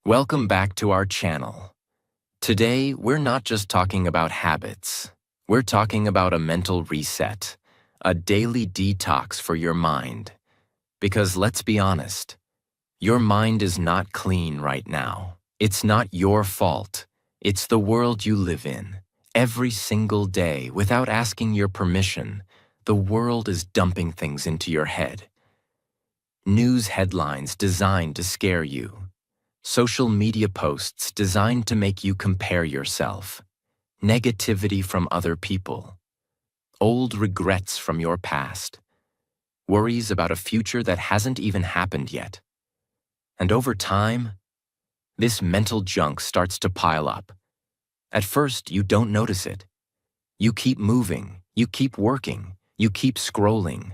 Welcome back to our channel. Today, we're not just talking about habits. We're talking about a mental reset, a daily detox for your mind. Because let's be honest, your mind is not clean right now. It's not your fault. It's the world you live in. Every single day, without asking your permission, the world is dumping things into your head. News headlines designed to scare you. Social media posts designed to make you compare yourself. Negativity from other people. Old regrets from your past. Worries about a future that hasn't even happened yet. And over time, this mental junk starts to pile up. At first, you don't notice it. You keep moving, you keep working, you keep scrolling.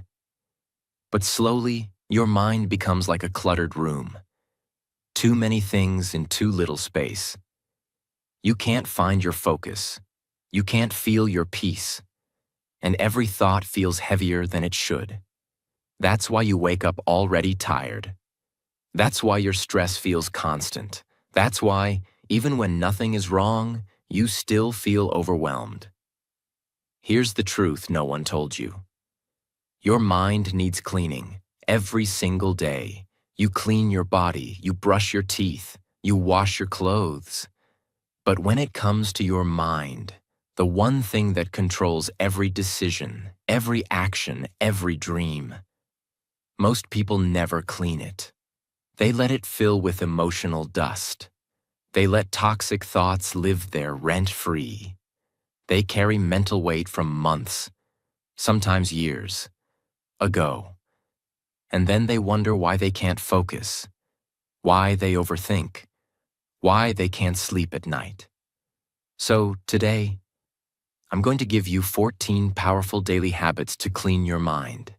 But slowly, your mind becomes like a cluttered room. Too many things in too little space. You can't find your focus. You can't feel your peace. And every thought feels heavier than it should. That's why you wake up already tired. That's why your stress feels constant. That's why, even when nothing is wrong, you still feel overwhelmed. Here's the truth no one told you. Your mind needs cleaning every single day. You clean your body, you brush your teeth, you wash your clothes. But when it comes to your mind, the one thing that controls every decision, every action, every dream, most people never clean it. They let it fill with emotional dust. They let toxic thoughts live there rent-free. They carry mental weight from months, sometimes years, ago. And then they wonder why they can't focus, why they overthink, why they can't sleep at night. So today, I'm going to give you 14 powerful daily habits to clean your mind.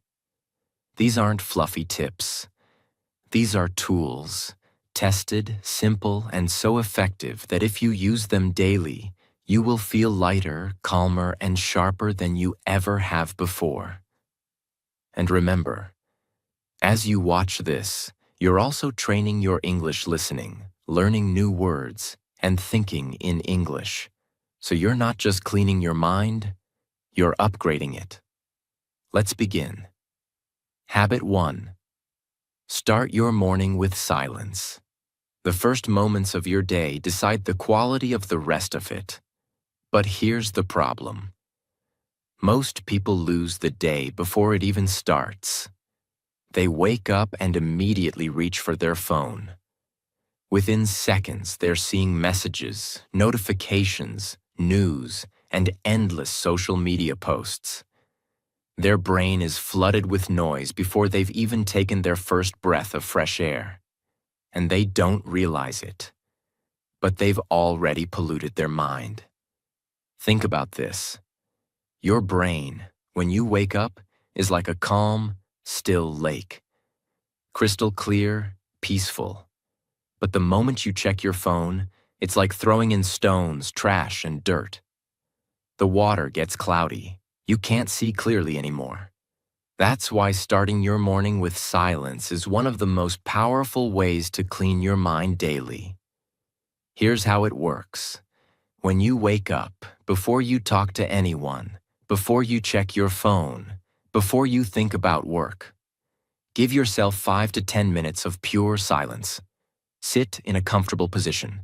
These aren't fluffy tips. These are tools, tested, simple, and so effective that if you use them daily, you will feel lighter, calmer, and sharper than you ever have before. And remember, as you watch this, you're also training your English listening, learning new words, and thinking in English. So you're not just cleaning your mind, you're upgrading it. Let's begin. Habit 1. Start your morning with silence. The first moments of your day decide the quality of the rest of it. But here's the problem. Most people lose the day before it even starts. They wake up and immediately reach for their phone. Within seconds, they're seeing messages, notifications, news, and endless social media posts. Their brain is flooded with noise before they've even taken their first breath of fresh air. And they don't realize it. But they've already polluted their mind. Think about this. Your brain, when you wake up, is like a calm, still lake. Crystal clear, peaceful. But the moment you check your phone, it's like throwing in stones, trash, and dirt. The water gets cloudy. You can't see clearly anymore. That's why starting your morning with silence is one of the most powerful ways to clean your mind daily. Here's how it works. When you wake up, before you talk to anyone, before you check your phone, before you think about work, give yourself 5 to 10 minutes of pure silence. Sit in a comfortable position.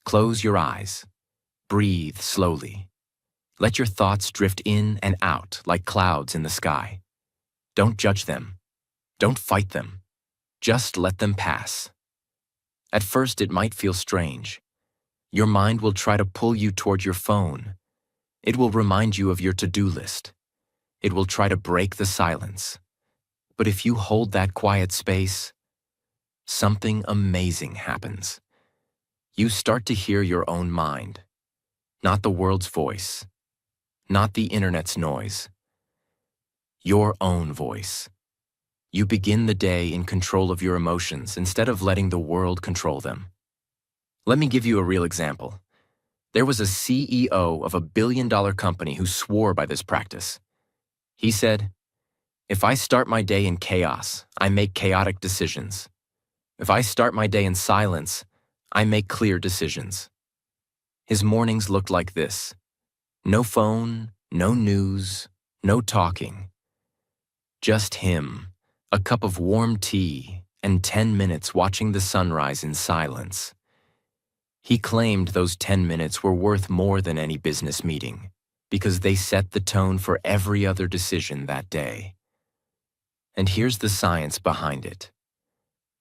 Close your eyes. Breathe slowly. Let your thoughts drift in and out like clouds in the sky. Don't judge them. Don't fight them. Just let them pass. At first, it might feel strange. Your mind will try to pull you toward your phone. It will remind you of your to-do list. It will try to break the silence. But if you hold that quiet space, something amazing happens. You start to hear your own mind, not the world's voice, not the internet's noise. Your own voice. You begin the day in control of your emotions instead of letting the world control them. Let me give you a real example. There was a CEO of a billion-dollar company who swore by this practice. He said, "If I start my day in chaos, I make chaotic decisions. If I start my day in silence, I make clear decisions. His mornings looked like this. No phone, no news, no talking. Just him, a cup of warm tea, and 10 minutes watching the sunrise in silence. He claimed those 10 minutes were worth more than any business meeting, because they set the tone for every other decision that day. And here's the science behind it.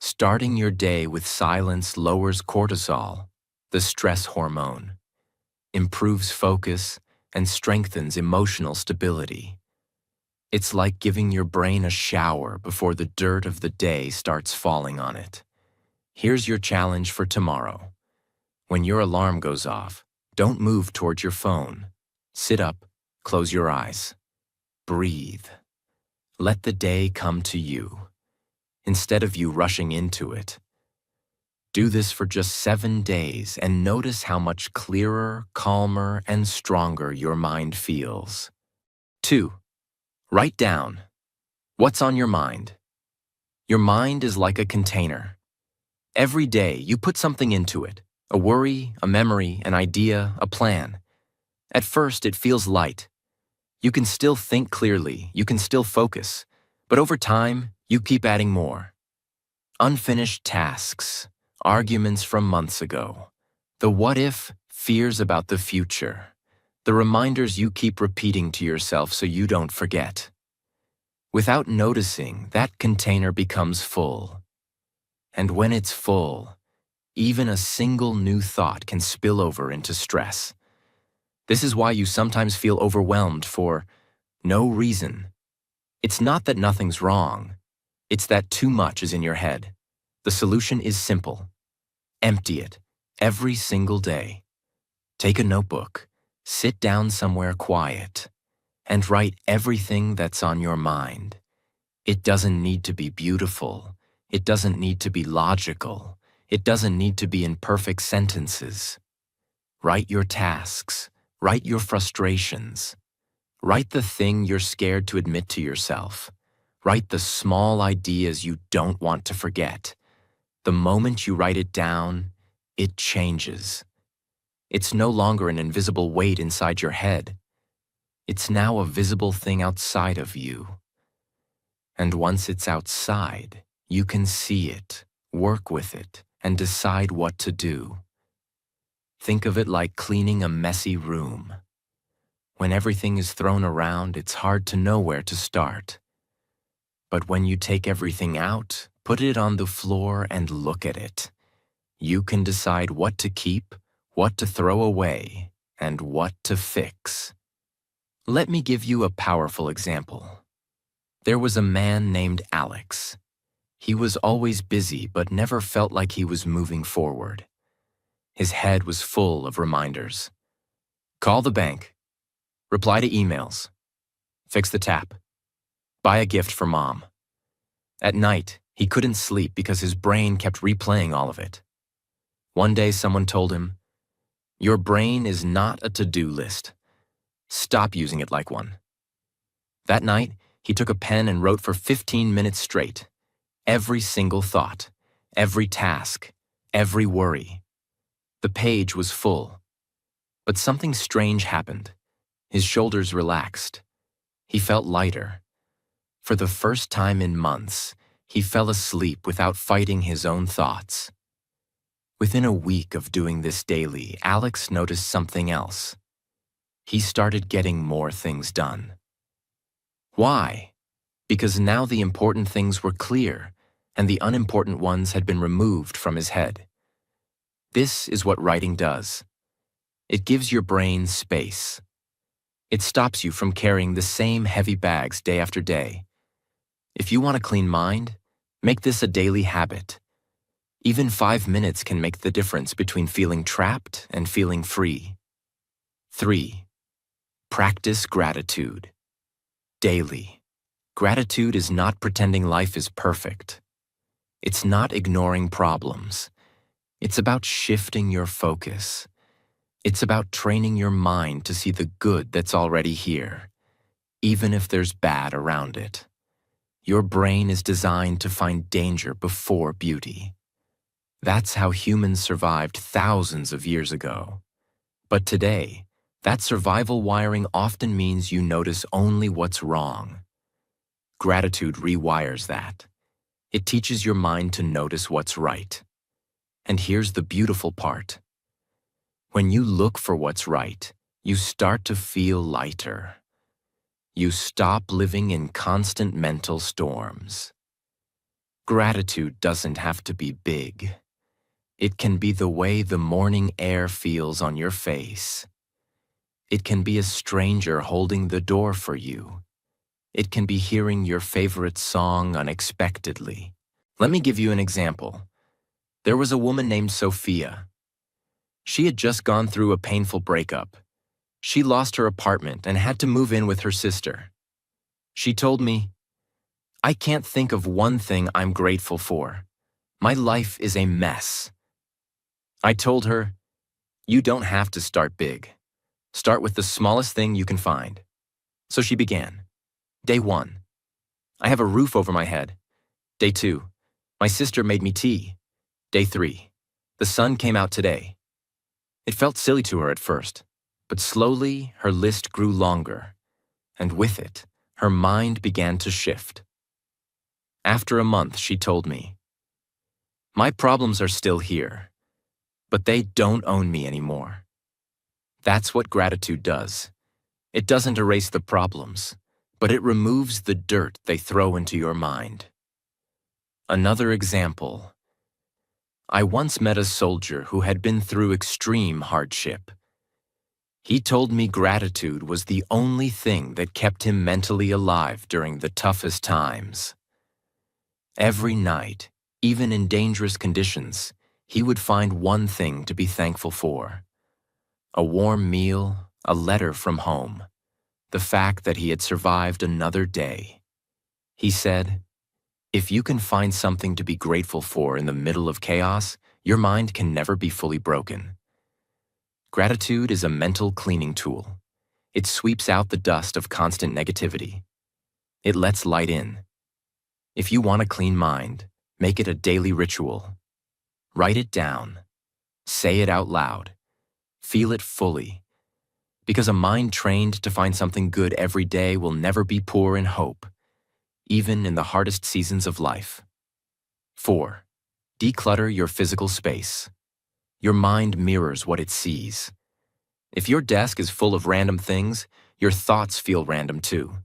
Starting your day with silence lowers cortisol, the stress hormone, improves focus, and strengthens emotional stability. It's like giving your brain a shower before the dirt of the day starts falling on it. Here's your challenge for tomorrow. When your alarm goes off, don't move towards your phone. Sit up, close your eyes. Breathe. Let the day come to you, instead of you rushing into it. Do this for just 7 days and notice how much clearer, calmer, and stronger your mind feels. 2. Write down. What's on your mind? Your mind is like a container. Every day you put something into it. A worry, a memory, an idea, a plan. At first, it feels light. You can still think clearly, you can still focus, but over time, you keep adding more. Unfinished tasks, arguments from months ago, the what-if, fears about the future, the reminders you keep repeating to yourself so you don't forget. Without noticing, that container becomes full. And when it's full, even a single new thought can spill over into stress. This is why you sometimes feel overwhelmed for no reason. It's not that nothing's wrong. It's that too much is in your head. The solution is simple. Empty it every single day. Take a notebook, sit down somewhere quiet, and write everything that's on your mind. It doesn't need to be beautiful. It doesn't need to be logical. It doesn't need to be in perfect sentences. Write your tasks. Write your frustrations. Write the thing you're scared to admit to yourself. Write the small ideas you don't want to forget. The moment you write it down, it changes. It's no longer an invisible weight inside your head. It's now a visible thing outside of you. And once it's outside, you can see it, work with it, and decide what to do. Think of it like cleaning a messy room. When everything is thrown around, it's hard to know where to start. But when you take everything out, put it on the floor and look at it, you can decide what to keep, what to throw away, and what to fix. Let me give you a powerful example. There was a man named Alex. He was always busy but never felt like he was moving forward. His head was full of reminders. Call the bank. Reply to emails. Fix the tap. Buy a gift for mom. At night, he couldn't sleep because his brain kept replaying all of it. One day someone told him, "Your brain is not a to-do list. Stop using it like one." That night, he took a pen and wrote for 15 minutes straight. Every single thought, every task, every worry. The page was full. But something strange happened. His shoulders relaxed. He felt lighter. For the first time in months, he fell asleep without fighting his own thoughts. Within a week of doing this daily, Alex noticed something else. He started getting more things done. Why? Because now the important things were clear, and the unimportant ones had been removed from his head. This is what writing does. It gives your brain space. It stops you from carrying the same heavy bags day after day. If you want a clean mind, make this a daily habit. Even 5 minutes can make the difference between feeling trapped and feeling free. 3. Practice gratitude. Daily. Gratitude is not pretending life is perfect. It's not ignoring problems. It's about shifting your focus. It's about training your mind to see the good that's already here, even if there's bad around it. Your brain is designed to find danger before beauty. That's how humans survived thousands of years ago. But today, that survival wiring often means you notice only what's wrong. Gratitude rewires that. It teaches your mind to notice what's right. And here's the beautiful part. When you look for what's right, you start to feel lighter. You stop living in constant mental storms. Gratitude doesn't have to be big. It can be the way the morning air feels on your face. It can be a stranger holding the door for you. It can be hearing your favorite song unexpectedly. Let me give you an example. There was a woman named Sophia. She had just gone through a painful breakup. She lost her apartment and had to move in with her sister. She told me, "I can't think of one thing I'm grateful for. My life is a mess." I told her, "You don't have to start big. Start with the smallest thing you can find." So she began. Day 1, I have a roof over my head. Day 2, my sister made me tea. Day 3, the sun came out today. It felt silly to her at first, but slowly her list grew longer, and with it, her mind began to shift. After a month, she told me, "My problems are still here, but they don't own me anymore." That's what gratitude does. It doesn't erase the problems, but it removes the dirt they throw into your mind. Another example. I once met a soldier who had been through extreme hardship. He told me gratitude was the only thing that kept him mentally alive during the toughest times. Every night, even in dangerous conditions, he would find one thing to be thankful for. A warm meal, a letter from home, the fact that he had survived another day. He said, "If you can find something to be grateful for in the middle of chaos, your mind can never be fully broken." Gratitude is a mental cleaning tool. It sweeps out the dust of constant negativity. It lets light in. If you want a clean mind, make it a daily ritual. Write it down. Say it out loud. Feel it fully. Because a mind trained to find something good every day will never be poor in hope, even in the hardest seasons of life. 4. Declutter your physical space. Your mind mirrors what it sees. If your desk is full of random things, your thoughts feel random too.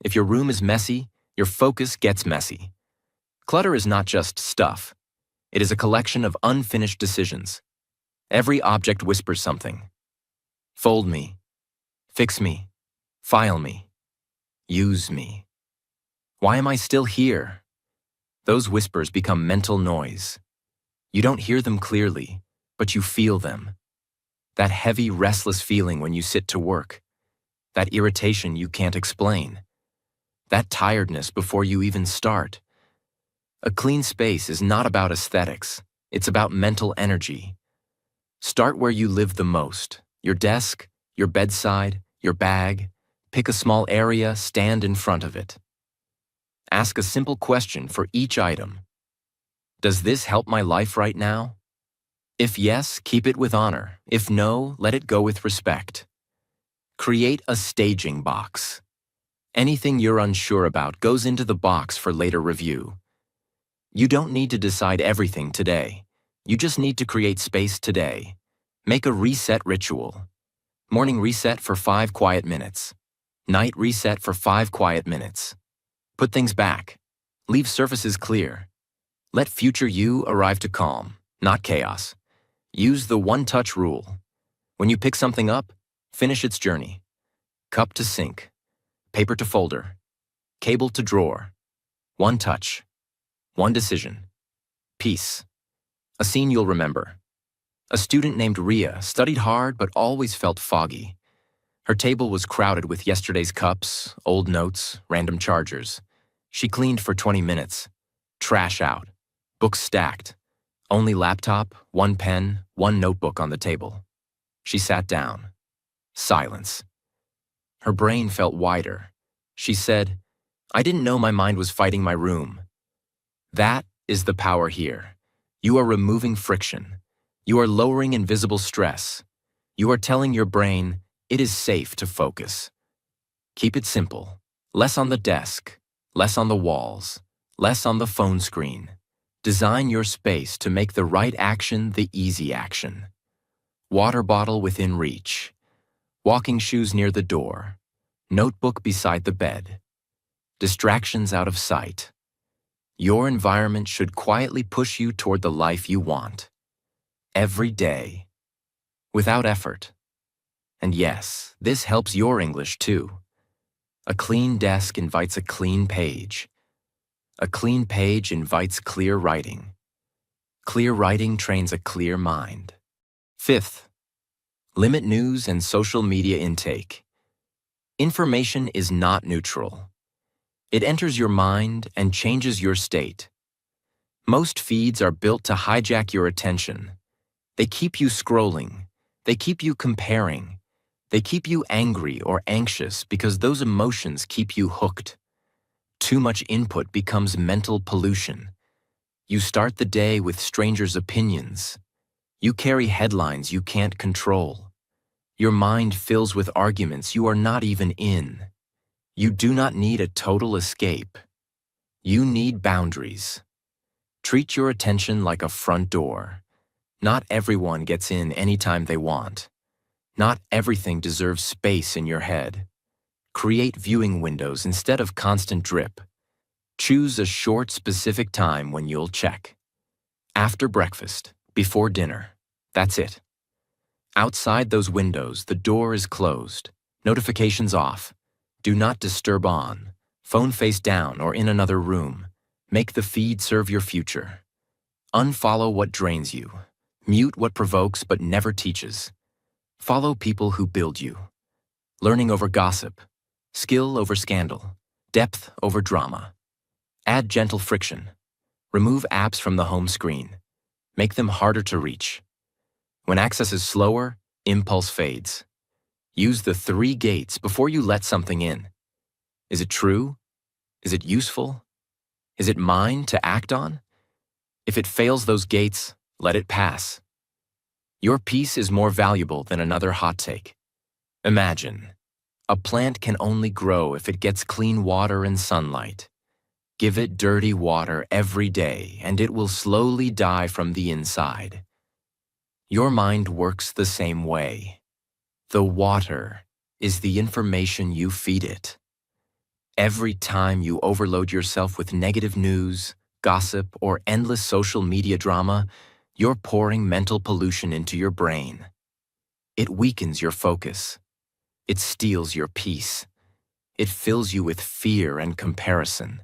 If your room is messy, your focus gets messy. Clutter is not just stuff. It is a collection of unfinished decisions. Every object whispers something. Fold me. Fix me. File me. Use me. Why am I still here? Those whispers become mental noise. You don't hear them clearly, but you feel them. That heavy, restless feeling when you sit to work. That irritation you can't explain. That tiredness before you even start. A clean space is not about aesthetics. It's about mental energy. Start where you live the most. Your desk, your bedside, your bag. Pick a small area, stand in front of it. Ask a simple question for each item. Does this help my life right now? If yes, keep it with honor. If no, let it go with respect. Create a staging box. Anything you're unsure about goes into the box for later review. You don't need to decide everything today. You just need to create space today. Make a reset ritual. Morning reset for 5 quiet minutes. Night reset for 5 quiet minutes. Put things back. Leave surfaces clear. Let future you arrive to calm, not chaos. Use the one-touch rule. When you pick something up, finish its journey. Cup to sink. Paper to folder. Cable to drawer. One touch. One decision. Peace. A scene you'll remember. A student named Ria studied hard but always felt foggy. Her table was crowded with yesterday's cups, old notes, random chargers. She cleaned for 20 minutes. Trash out. Books stacked. Only laptop, one pen, one notebook on the table. She sat down. Silence. Her brain felt wider. She said, "I didn't know my mind was fighting my room." That is the power here. You are removing friction. You are lowering invisible stress. You are telling your brain, it is safe to focus. Keep it simple. Less on the desk, less on the walls, less on the phone screen. Design your space to make the right action the easy action. Water bottle within reach. Walking shoes near the door. Notebook beside the bed. Distractions out of sight. Your environment should quietly push you toward the life you want. Every day. Without effort. And yes, this helps your English too. A clean desk invites a clean page. A clean page invites clear writing. Clear writing trains a clear mind. Fifth, limit news and social media intake. Information is not neutral. It enters your mind and changes your state. Most feeds are built to hijack your attention. They keep you scrolling. They keep you comparing. They keep you angry or anxious because those emotions keep you hooked. Too much input becomes mental pollution. You start the day with strangers' opinions. You carry headlines you can't control. Your mind fills with arguments you are not even in. You do not need a total escape. You need boundaries. Treat your attention like a front door. Not everyone gets in anytime they want. Not everything deserves space in your head. Create viewing windows instead of constant drip. Choose a short, specific time when you'll check. After breakfast, before dinner. That's it. Outside those windows, the door is closed. Notifications off. Do not disturb on. Phone face down or in another room. Make the feed serve your future. Unfollow what drains you. Mute what provokes but never teaches. Follow people who build you. Learning over gossip. Skill over scandal. Depth over drama. Add gentle friction. Remove apps from the home screen. Make them harder to reach. When access is slower, impulse fades. Use the 3 gates before you let something in. Is it true? Is it useful? Is it mine to act on? If it fails those gates, let it pass. Your peace is more valuable than another hot take. Imagine, a plant can only grow if it gets clean water and sunlight. Give it dirty water every day and it will slowly die from the inside. Your mind works the same way. The water is the information you feed it. Every time you overload yourself with negative news, gossip, or endless social media drama, you're pouring mental pollution into your brain. It weakens your focus. It steals your peace. It fills you with fear and comparison.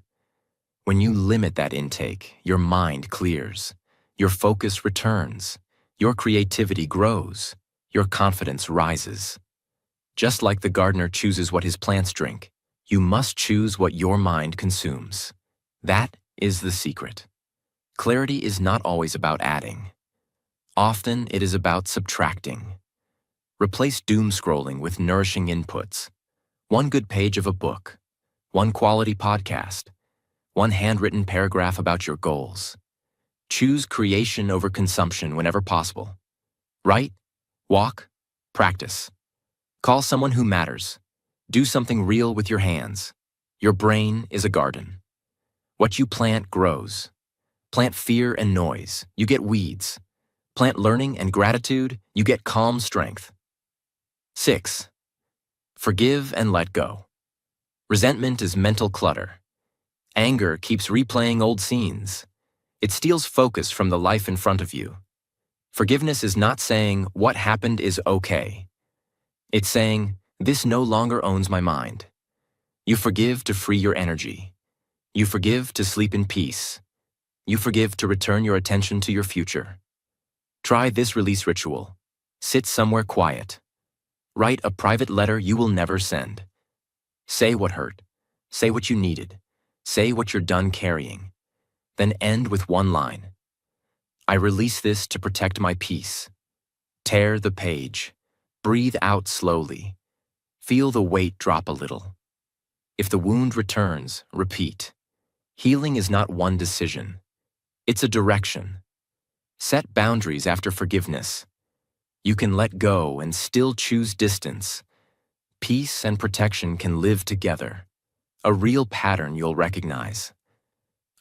When you limit that intake, your mind clears. Your focus returns. Your creativity grows. Your confidence rises. Just like the gardener chooses what his plants drink, you must choose what your mind consumes. That is the secret. Clarity is not always about adding. Often it is about subtracting. Replace doom scrolling with nourishing inputs. 1 good page of a book. 1 quality podcast. 1 handwritten paragraph about your goals. Choose creation over consumption whenever possible. Write, walk, practice. Call someone who matters. Do something real with your hands. Your brain is a garden. What you plant grows. Plant fear and noise, you get weeds. Plant learning and gratitude, you get calm strength. 6. Forgive and let go. Resentment is mental clutter. Anger keeps replaying old scenes. It steals focus from the life in front of you. Forgiveness is not saying, what happened is okay. It's saying, this no longer owns my mind. You forgive to free your energy. You forgive to sleep in peace. You forgive to return your attention to your future. Try this release ritual. Sit somewhere quiet. Write a private letter you will never send. Say what hurt. Say what you needed. Say what you're done carrying. Then end with 1 line. I release this to protect my peace. Tear the page. Breathe out slowly. Feel the weight drop a little. If the wound returns, repeat. Healing is not one decision. It's a direction. Set boundaries after forgiveness. You can let go and still choose distance. Peace and protection can live together. A real pattern you'll recognize.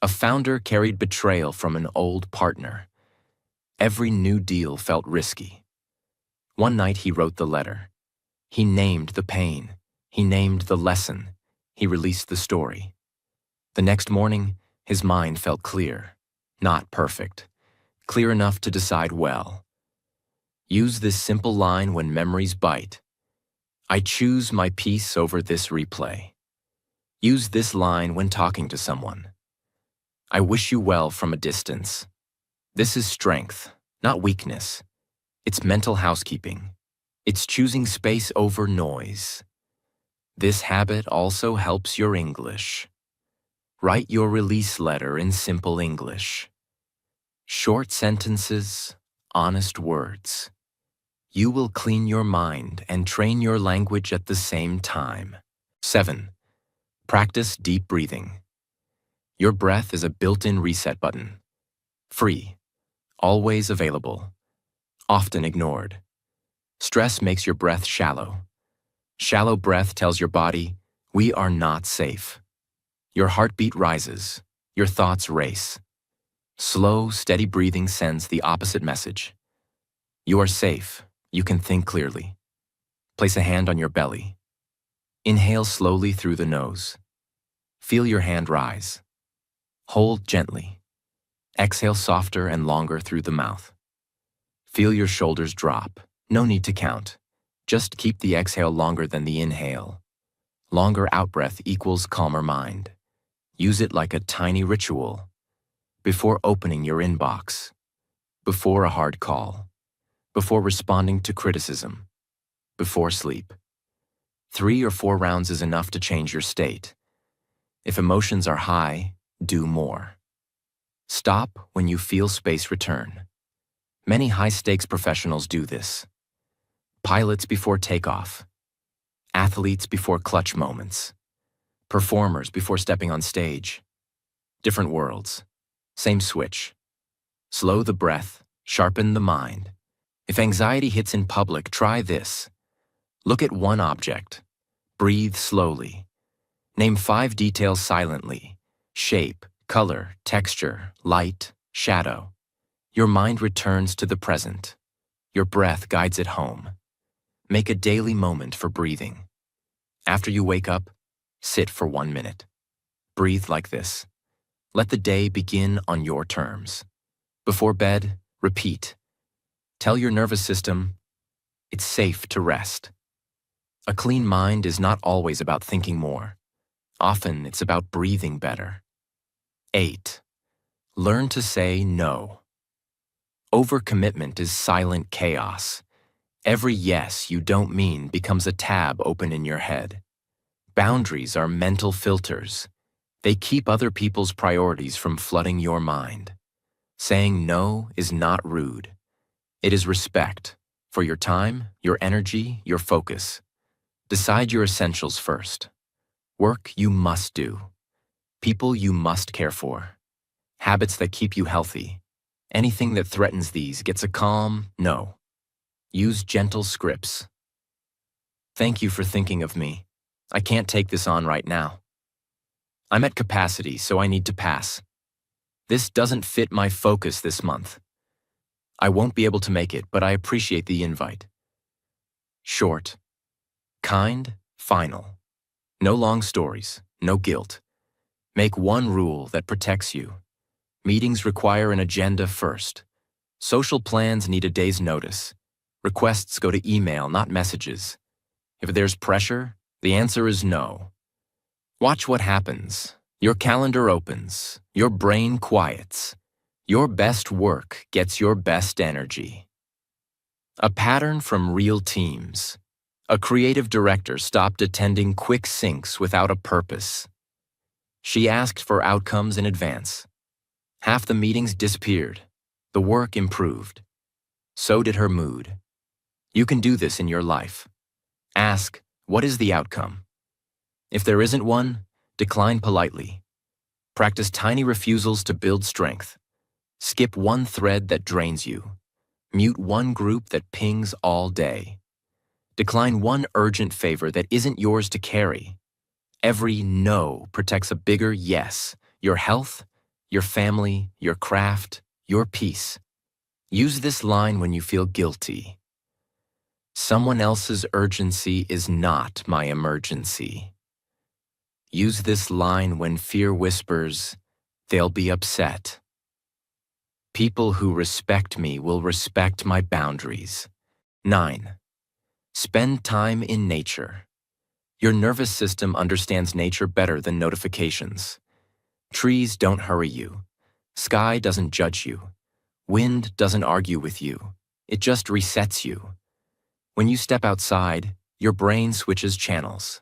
A founder carried betrayal from an old partner. Every new deal felt risky. One night he wrote the letter. He named the pain. He named the lesson. He released the story. The next morning, his mind felt clear. Not perfect. Clear enough to decide well. Use this simple line when memories bite. I choose my peace over this replay. Use this line when talking to someone. I wish you well from a distance. This is strength, not weakness. It's mental housekeeping. It's choosing space over noise. This habit also helps your English. Write your release letter in simple English. Short sentences, honest words. You will clean your mind and train your language at the same time. 7. Practice deep breathing. Your breath is a built-in reset button. Free. Always available. Often ignored. Stress makes your breath shallow. Shallow breath tells your body, we are not safe. Your heartbeat rises. Your thoughts race. Slow, steady breathing sends the opposite message. You are safe. You can think clearly. Place a hand on your belly. Inhale slowly through the nose. Feel your hand rise. Hold gently. Exhale softer and longer through the mouth. Feel your shoulders drop. No need to count. Just keep the exhale longer than the inhale. Longer out-breath equals calmer mind. Use it like a tiny ritual. Before opening your inbox. Before a hard call. Before responding to criticism. Before sleep. 3 or 4 rounds is enough to change your state. If emotions are high, do more. Stop when you feel space return. Many high-stakes professionals do this. Pilots before takeoff. Athletes before clutch moments. Performers before stepping on stage. Different worlds. Same switch. Slow the breath, sharpen the mind. If anxiety hits in public, try this. Look at one object. Breathe slowly. Name 5 details silently. Shape, color, texture, light, shadow. Your mind returns to the present. Your breath guides it home. Make a daily moment for breathing. After you wake up, sit for 1 minute. Breathe like this. Let the day begin on your terms. Before bed, repeat. Tell your nervous system, it's safe to rest. A clean mind is not always about thinking more. Often it's about breathing better. 8. Learn to say no. Overcommitment is silent chaos. Every yes you don't mean becomes a tab open in your head. Boundaries are mental filters. They keep other people's priorities from flooding your mind. Saying no is not rude. It is respect for your time, your energy, your focus. Decide your essentials first. Work you must do. People you must care for. Habits that keep you healthy. Anything that threatens these gets a calm no. Use gentle scripts. Thank you for thinking of me. I can't take this on right now. I'm at capacity, so I need to pass. This doesn't fit my focus this month. I won't be able to make it, but I appreciate the invite. Short. Kind, final. No long stories, no guilt. Make one rule that protects you. Meetings require an agenda first. Social plans need a day's notice. Requests go to email, not messages. If there's pressure, the answer is no. Watch what happens. Your calendar opens. Your brain quiets. Your best work gets your best energy. A pattern from real teams. A creative director stopped attending quick syncs without a purpose. She asked for outcomes in advance. Half the meetings disappeared. The work improved. So did her mood. You can do this in your life. Ask, what is the outcome? If there isn't one, decline politely. Practice tiny refusals to build strength. Skip one thread that drains you. Mute one group that pings all day. Decline one urgent favor that isn't yours to carry. Every no protects a bigger yes: your health, your family, your craft, your peace. Use this line when you feel guilty. Someone else's urgency is not my emergency. Use this line when fear whispers, they'll be upset. People who respect me will respect my boundaries. 9. Spend time in nature. Your nervous system understands nature better than notifications. Trees don't hurry you. Sky doesn't judge you. Wind doesn't argue with you. It just resets you. When you step outside, your brain switches channels.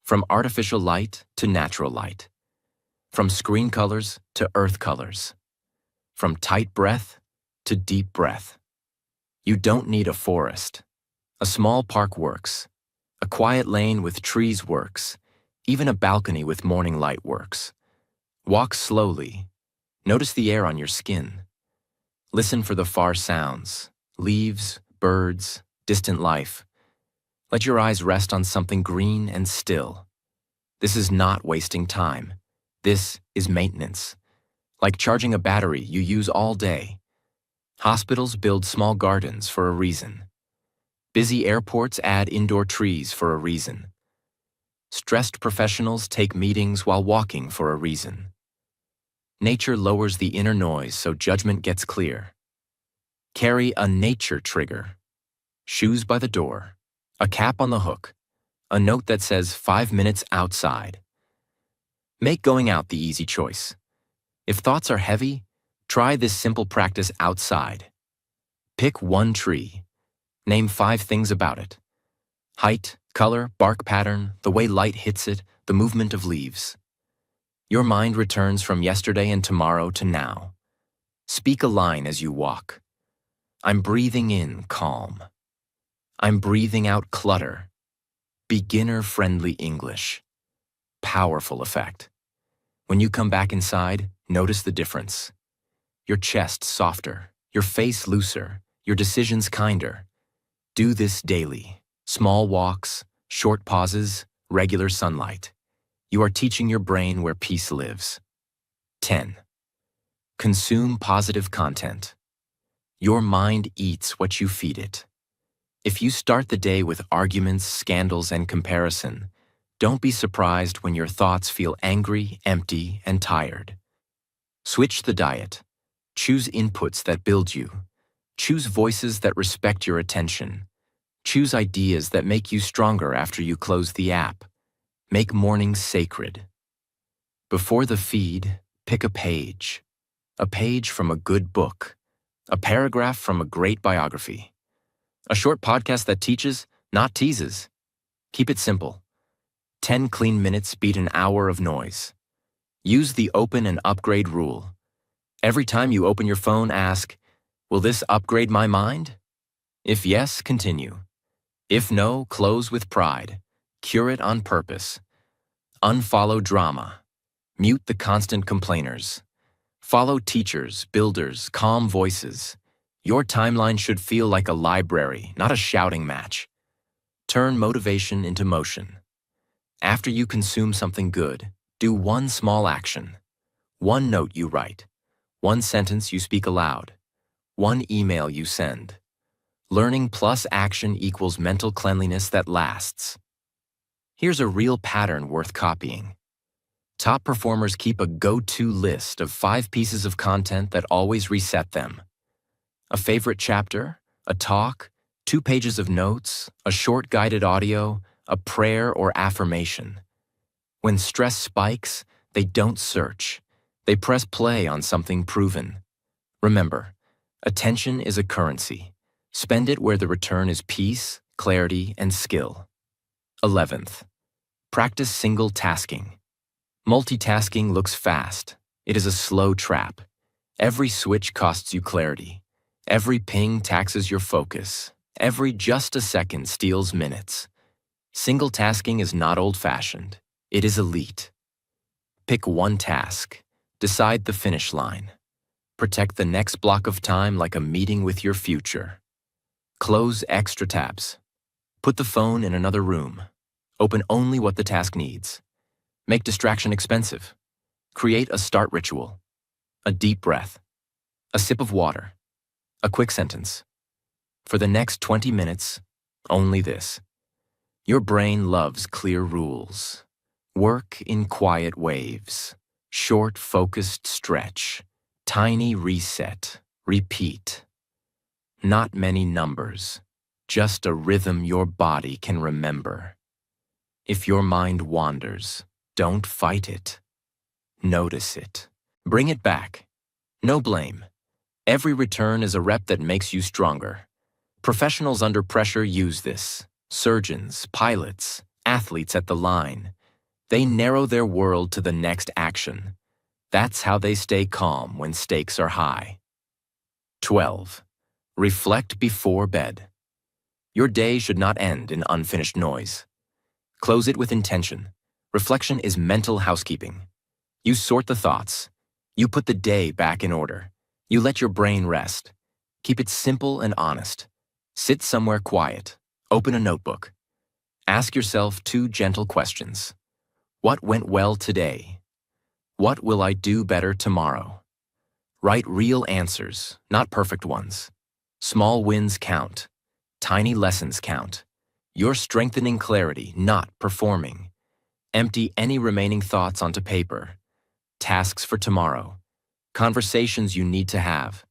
From artificial light to natural light. From screen colors to earth colors. From tight breath to deep breath. You don't need a forest. A small park works. A quiet lane with trees works. Even a balcony with morning light works. Walk slowly. Notice the air on your skin. Listen for the far sounds, leaves, birds, distant life. Let your eyes rest on something green and still. This is not wasting time. This is maintenance. Like charging a battery you use all day. Hospitals build small gardens for a reason. Busy airports add indoor trees for a reason. Stressed professionals take meetings while walking for a reason. Nature lowers the inner noise so judgment gets clear. Carry a nature trigger. Shoes by the door. A cap on the hook. A note that says 5 minutes outside. Make going out the easy choice. If thoughts are heavy, try this simple practice outside. Pick one tree. Name 5 things about it. Height, color, bark pattern, the way light hits it, the movement of leaves. Your mind returns from yesterday and tomorrow to now. Speak a line as you walk. I'm breathing in calm. I'm breathing out clutter. Beginner-friendly English. Powerful effect. When you come back inside, notice the difference. Your chest softer, your face looser, your decisions kinder. Do this daily. Small walks, short pauses, regular sunlight. You are teaching your brain where peace lives. 10. Consume positive content. Your mind eats what you feed it. If you start the day with arguments, scandals, and comparison, don't be surprised when your thoughts feel angry, empty, and tired. Switch the diet. Choose inputs that build you. Choose voices that respect your attention. Choose ideas that make you stronger after you close the app. Make mornings sacred. Before the feed, pick a page. A page from a good book. A paragraph from a great biography. A short podcast that teaches, not teases. Keep it simple. 10 clean minutes beat an hour of noise. Use the open and upgrade rule. Every time you open your phone, ask, will this upgrade my mind? If yes, continue. If no, close with pride. Cure it on purpose. Unfollow drama. Mute the constant complainers. Follow teachers, builders, calm voices. Your timeline should feel like a library, not a shouting match. Turn motivation into motion. After you consume something good, do one small action. One note you write. One sentence you speak aloud. One email you send. Learning plus action equals mental cleanliness that lasts. Here's a real pattern worth copying. Top performers keep a go-to list of 5 pieces of content that always reset them. A favorite chapter, a talk, 2 pages of notes, a short guided audio, a prayer or affirmation. When stress spikes, they don't search. They press play on something proven. Remember, attention is a currency. Spend it where the return is peace, clarity, and skill. 11th, practice single tasking. Multitasking looks fast. It is a slow trap. Every switch costs you clarity. Every ping taxes your focus. Every just a second steals minutes. Single tasking is not old-fashioned. It is elite. Pick one task. Decide the finish line. Protect the next block of time like a meeting with your future. Close extra tabs. Put the phone in another room. Open only what the task needs. Make distraction expensive. Create a start ritual. A deep breath. A sip of water. A quick sentence. For the next 20 minutes, only this. Your brain loves clear rules. Work in quiet waves. Short, focused stretch. Tiny reset. Repeat. Not many numbers. Just a rhythm your body can remember. If your mind wanders, don't fight it. Notice it. Bring it back. No blame. Every return is a rep that makes you stronger. Professionals under pressure use this. Surgeons, pilots, athletes at the line. They narrow their world to the next action. That's how they stay calm when stakes are high. 12. Reflect before bed. Your day should not end in unfinished noise. Close it with intention. Reflection is mental housekeeping. You sort the thoughts. You put the day back in order. You let your brain rest. Keep it simple and honest. Sit somewhere quiet. Open a notebook. Ask yourself 2 gentle questions. What went well today? What will I do better tomorrow? Write real answers, not perfect ones. Small wins count. Tiny lessons count. You're strengthening clarity, not performing. Empty any remaining thoughts onto paper. Tasks for tomorrow. Conversations you need to have.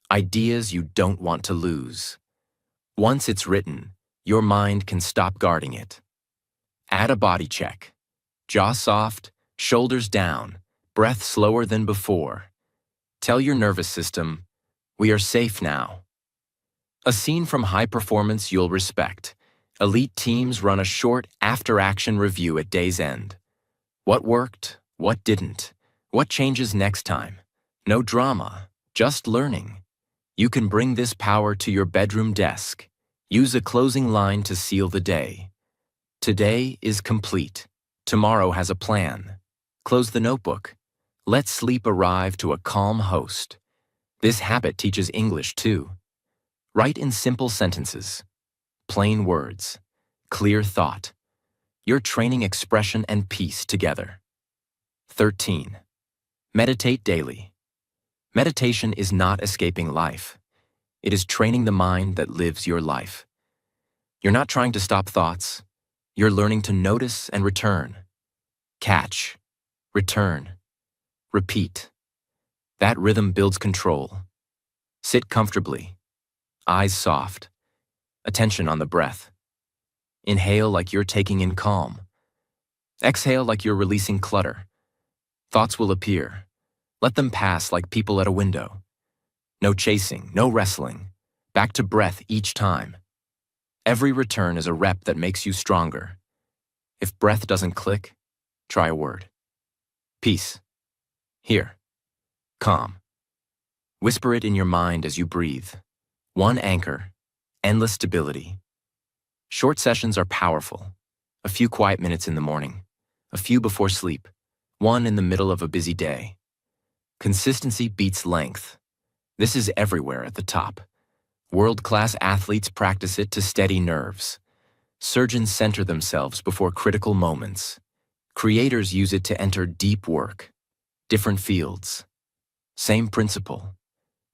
Ideas you don't want to lose. Once it's written, your mind can stop guarding it. Add a body check. Jaw soft, shoulders down, breath slower than before. Tell your nervous system, we are safe now. A scene from high performance you'll respect. Elite teams run a short after-action review at day's end. What worked? What didn't? What changes next time? No drama, just learning. You can bring this power to your bedroom desk. Use a closing line to seal the day. Today is complete. Tomorrow has a plan. Close the notebook. Let sleep arrive to a calm host. This habit teaches English too. Write in simple sentences. Plain words. Clear thought. You're training expression and peace together. 13. Meditate daily. Meditation is not escaping life. It is training the mind that lives your life. You're not trying to stop thoughts. You're learning to notice and return. Catch. Return. Repeat. That rhythm builds control. Sit comfortably. Eyes soft. Attention on the breath. Inhale like you're taking in calm. Exhale like you're releasing clutter. Thoughts will appear. Let them pass like people at a window. No chasing, no wrestling. Back to breath each time. Every return is a rep that makes you stronger. If breath doesn't click, try a word. Peace. Here. Calm. Whisper it in your mind as you breathe. One anchor. Endless stability. Short sessions are powerful. A few quiet minutes in the morning. A few before sleep. One in the middle of a busy day. Consistency beats length. This is everywhere at the top. World-class athletes practice it to steady nerves. Surgeons center themselves before critical moments. Creators use it to enter deep work. Different fields. Same principle.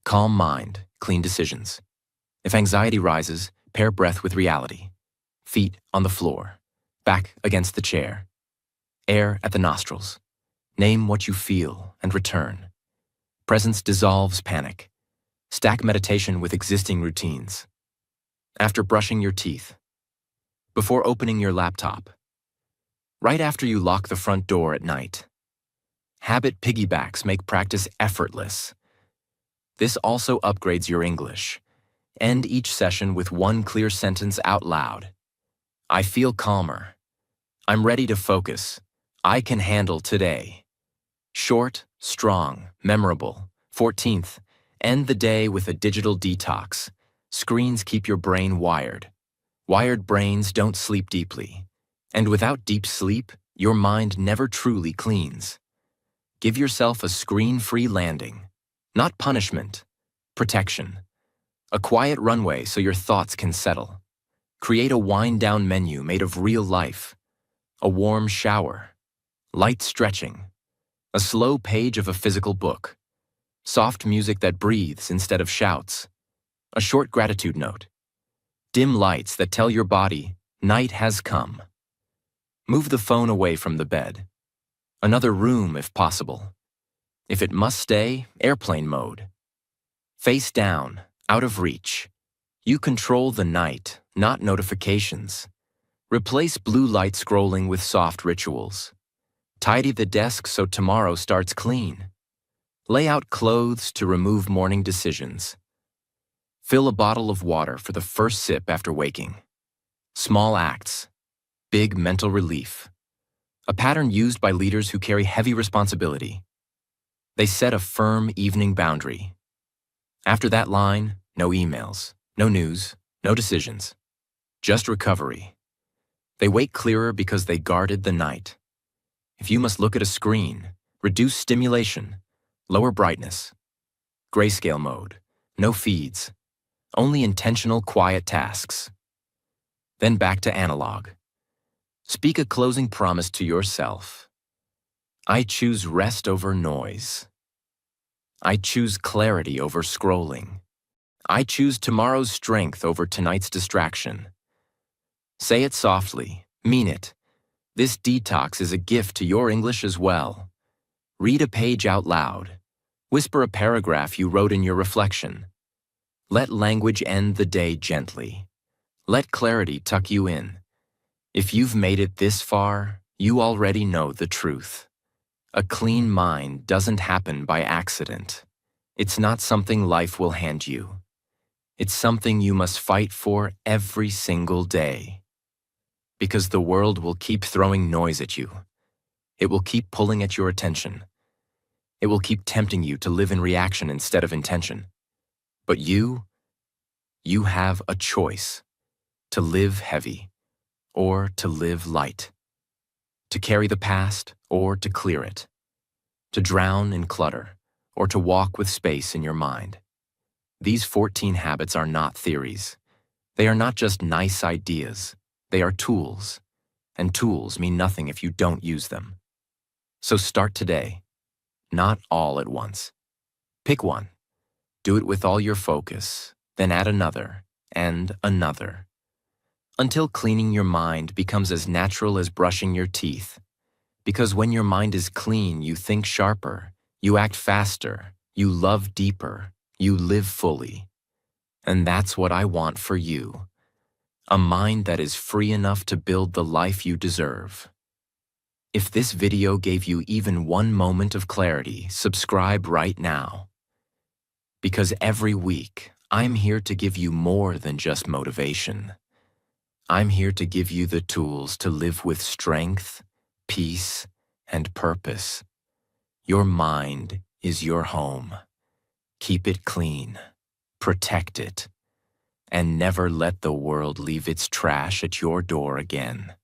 Calm mind, clean decisions. If anxiety rises, pair breath with reality. Feet on the floor. Back against the chair. Air at the nostrils. Name what you feel and return. Presence dissolves panic. Stack meditation with existing routines. After brushing your teeth. Before opening your laptop. Right after you lock the front door at night. Habit piggybacks make practice effortless. This also upgrades your English. End each session with one clear sentence out loud. I feel calmer. I'm ready to focus. I can handle today. Short, strong, memorable. 14th, end the day with a digital detox. Screens keep your brain wired. Wired brains don't sleep deeply. And without deep sleep, your mind never truly cleans. Give yourself a screen-free landing. Not punishment, protection. A quiet runway so your thoughts can settle. Create a wind-down menu made of real life. A warm shower. Light stretching. A slow page of a physical book. Soft music that breathes instead of shouts. A short gratitude note. Dim lights that tell your body, night has come. Move the phone away from the bed. Another room if possible. If it must stay, airplane mode. Face down, out of reach. You control the night, not notifications. Replace blue light scrolling with soft rituals. Tidy the desk so tomorrow starts clean. Lay out clothes to remove morning decisions. Fill a bottle of water for the first sip after waking. Small acts, big mental relief. A pattern used by leaders who carry heavy responsibility. They set a firm evening boundary. After that line, no emails, no news, no decisions. Just recovery. They wake clearer because they guarded the night. If you must look at a screen, reduce stimulation, lower brightness. Grayscale mode, no feeds, only intentional quiet tasks. Then back to analog. Speak a closing promise to yourself. I choose rest over noise. I choose clarity over scrolling. I choose tomorrow's strength over tonight's distraction. Say it softly, mean it. This detox is a gift to your English as well. Read a page out loud. Whisper a paragraph you wrote in your reflection. Let language end the day gently. Let clarity tuck you in. If you've made it this far, you already know the truth. A clean mind doesn't happen by accident. It's not something life will hand you. It's something you must fight for every single day. Because the world will keep throwing noise at you. It will keep pulling at your attention. It will keep tempting you to live in reaction instead of intention. But you have a choice. To live heavy, or to live light. To carry the past, or to clear it. To drown in clutter, or to walk with space in your mind. These 14 habits are not theories. They are not just nice ideas. They are tools. And tools mean nothing if you don't use them. So start today. Not all at once. Pick one. Do it with all your focus, then add another, and another. Until cleaning your mind becomes as natural as brushing your teeth. Because when your mind is clean, you think sharper, you act faster, you love deeper, you live fully. And that's what I want for you. A mind that is free enough to build the life you deserve. If this video gave you even one moment of clarity, subscribe right now. Because every week, I'm here to give you more than just motivation. I'm here to give you the tools to live with strength, peace, and purpose. Your mind is your home. Keep it clean, protect it, and never let the world leave its trash at your door again.